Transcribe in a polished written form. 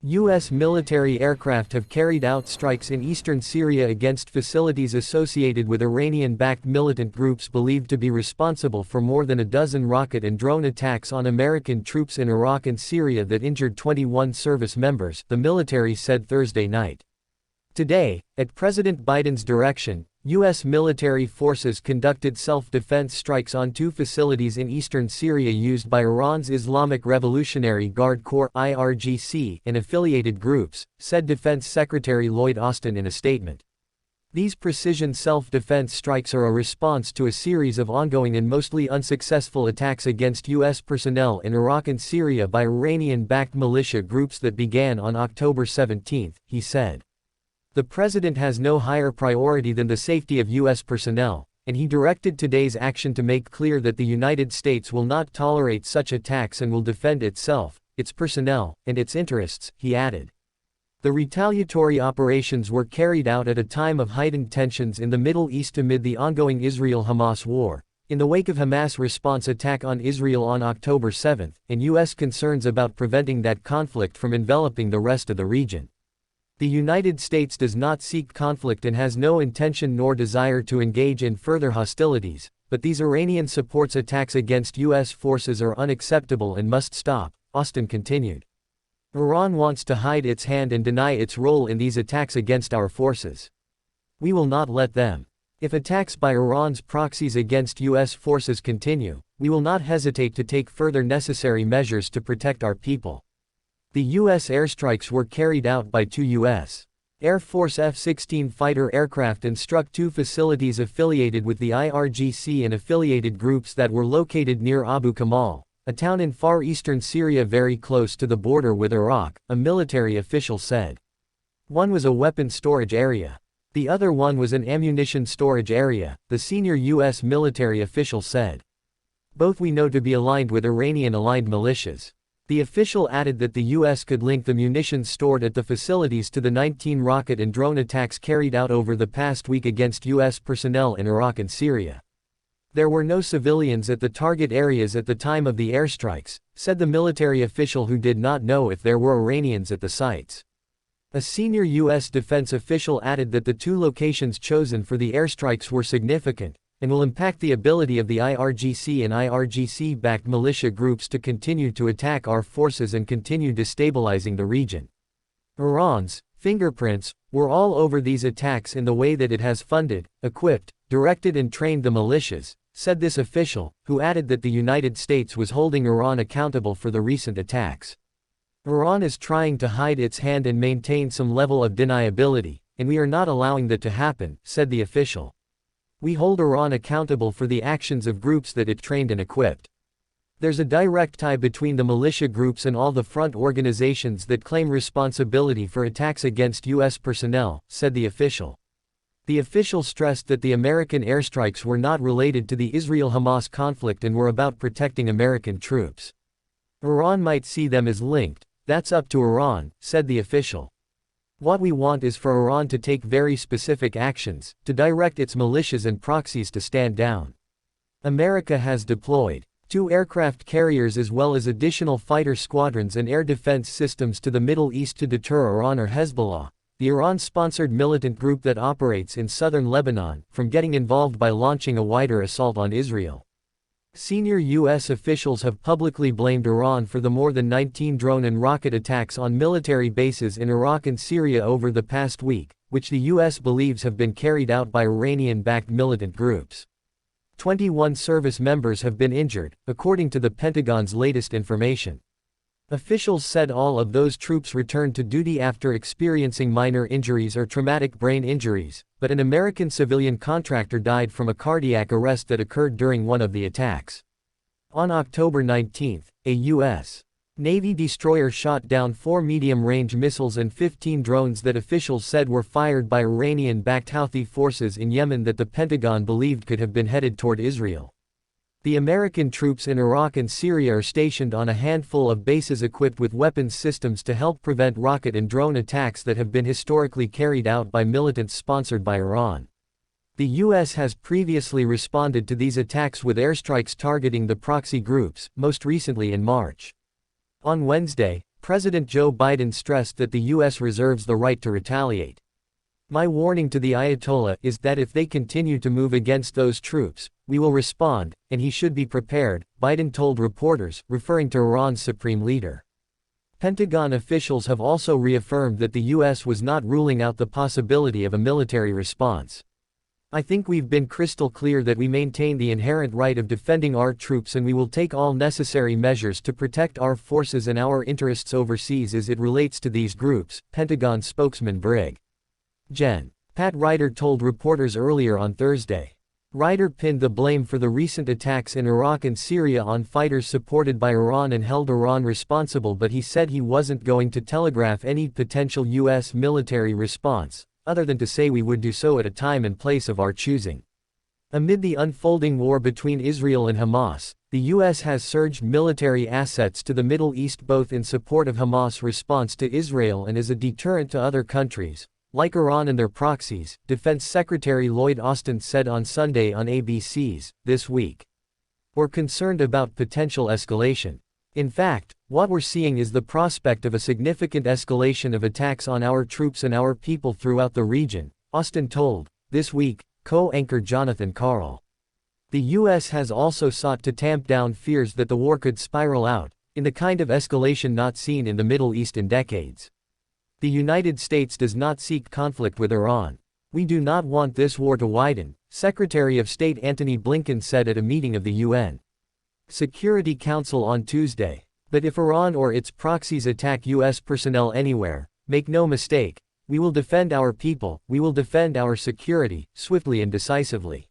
U.S. military aircraft have carried out strikes in eastern Syria against facilities associated with Iranian-backed militant groups believed to be responsible for more than a dozen rocket and drone attacks on American troops in Iraq and Syria that injured 21 service members, the military said Thursday night. Today, at President Biden's direction, U.S. military forces conducted self-defense strikes on two facilities in eastern Syria used by Iran's Islamic Revolutionary Guard Corps (IRGC) and affiliated groups, said Defense Secretary Lloyd Austin in a statement. These precision self-defense strikes are a response to a series of ongoing and mostly unsuccessful attacks against U.S. personnel in Iraq and Syria by Iranian-backed militia groups that began on October 17, he said. The president has no higher priority than the safety of U.S. personnel, and he directed today's action to make clear that the United States will not tolerate such attacks and will defend itself, its personnel, and its interests, he added. The retaliatory operations were carried out at a time of heightened tensions in the Middle East amid the ongoing Israel-Hamas war, in the wake of Hamas' response attack on Israel on October 7, and U.S. concerns about preventing that conflict from enveloping the rest of the region. The United States does not seek conflict and has no intention nor desire to engage in further hostilities, but these Iranian supports attacks against U.S. forces are unacceptable and must stop, Austin continued. Iran wants to hide its hand and deny its role in these attacks against our forces. We will not let them. If attacks by Iran's proxies against U.S. forces continue, we will not hesitate to take further necessary measures to protect our people. The U.S. airstrikes were carried out by two U.S. Air Force F-16 fighter aircraft and struck two facilities affiliated with the IRGC and affiliated groups that were located near Abu Kamal, a town in far eastern Syria very close to the border with Iraq, a military official said. One was a weapons storage area. The other one was an ammunition storage area, the senior U.S. military official said. Both we know to be aligned with Iranian-aligned militias. The official added that the U.S. could link the munitions stored at the facilities to the 19 rocket and drone attacks carried out over the past week against U.S. personnel in Iraq and Syria. There were no civilians at the target areas at the time of the airstrikes, said the military official who did not know if there were Iranians at the sites. A senior U.S. defense official added that the two locations chosen for the airstrikes were significant, and will impact the ability of the IRGC and IRGC-backed militia groups to continue to attack our forces and continue destabilizing the region. Iran's fingerprints were all over these attacks in the way that it has funded, equipped, directed and trained the militias, said this official, who added that the United States was holding Iran accountable for the recent attacks. Iran is trying to hide its hand and maintain some level of deniability, and we are not allowing that to happen, said the official. We hold Iran accountable for the actions of groups that it trained and equipped. There's a direct tie between the militia groups and all the front organizations that claim responsibility for attacks against U.S. personnel, said the official. The official stressed that the American airstrikes were not related to the Israel-Hamas conflict and were about protecting American troops. Iran might see them as linked, that's up to Iran, said the official. What we want is for Iran to take very specific actions, to direct its militias and proxies to stand down. America has deployed 2 aircraft carriers as well as additional fighter squadrons and air defense systems to the Middle East to deter Iran or Hezbollah, the Iran-sponsored militant group that operates in southern Lebanon, from getting involved by launching a wider assault on Israel. Senior U.S. officials have publicly blamed Iran for the more than 19 drone and rocket attacks on military bases in Iraq and Syria over the past week, which the U.S. believes have been carried out by Iranian-backed militant groups. 21 service members have been injured, according to the Pentagon's latest information. Officials said all of those troops returned to duty after experiencing minor injuries or traumatic brain injuries, but an American civilian contractor died from a cardiac arrest that occurred during one of the attacks. On October 19, a U.S. Navy destroyer shot down 4 medium-range missiles and 15 drones that officials said were fired by Iranian-backed Houthi forces in Yemen that the Pentagon believed could have been headed toward Israel. The American troops in Iraq and Syria are stationed on a handful of bases equipped with weapons systems to help prevent rocket and drone attacks that have been historically carried out by militants sponsored by Iran. The U.S. has previously responded to these attacks with airstrikes targeting the proxy groups, most recently in March. On Wednesday, President Joe Biden stressed that the U.S. reserves the right to retaliate. My warning to the Ayatollah is that if they continue to move against those troops, we will respond, and he should be prepared, Biden told reporters, referring to Iran's supreme leader. Pentagon officials have also reaffirmed that the U.S. was not ruling out the possibility of a military response. I think we've been crystal clear that we maintain the inherent right of defending our troops, and we will take all necessary measures to protect our forces and our interests overseas as it relates to these groups, Pentagon spokesman Brig. Gen. Pat Ryder told reporters earlier on Thursday. Ryder pinned the blame for the recent attacks in Iraq and Syria on fighters supported by Iran and held Iran responsible, but he said he wasn't going to telegraph any potential U.S. military response, other than to say we would do so at a time and place of our choosing. Amid the unfolding war between Israel and Hamas, the U.S. has surged military assets to the Middle East both in support of Hamas' response to Israel and as a deterrent to other countries, like Iran and their proxies, Defense Secretary Lloyd Austin said on Sunday on ABC's This Week. We're concerned about potential escalation. In fact, what we're seeing is the prospect of a significant escalation of attacks on our troops and our people throughout the region, Austin told This Week co-anchor Jonathan Karl. The U.S. has also sought to tamp down fears that the war could spiral out, in the kind of escalation not seen in the Middle East in decades. The United States does not seek conflict with Iran. We do not want this war to widen, Secretary of State Antony Blinken said at a meeting of the UN Security Council on Tuesday. But if Iran or its proxies attack U.S. personnel anywhere, make no mistake, we will defend our people, we will defend our security, swiftly and decisively.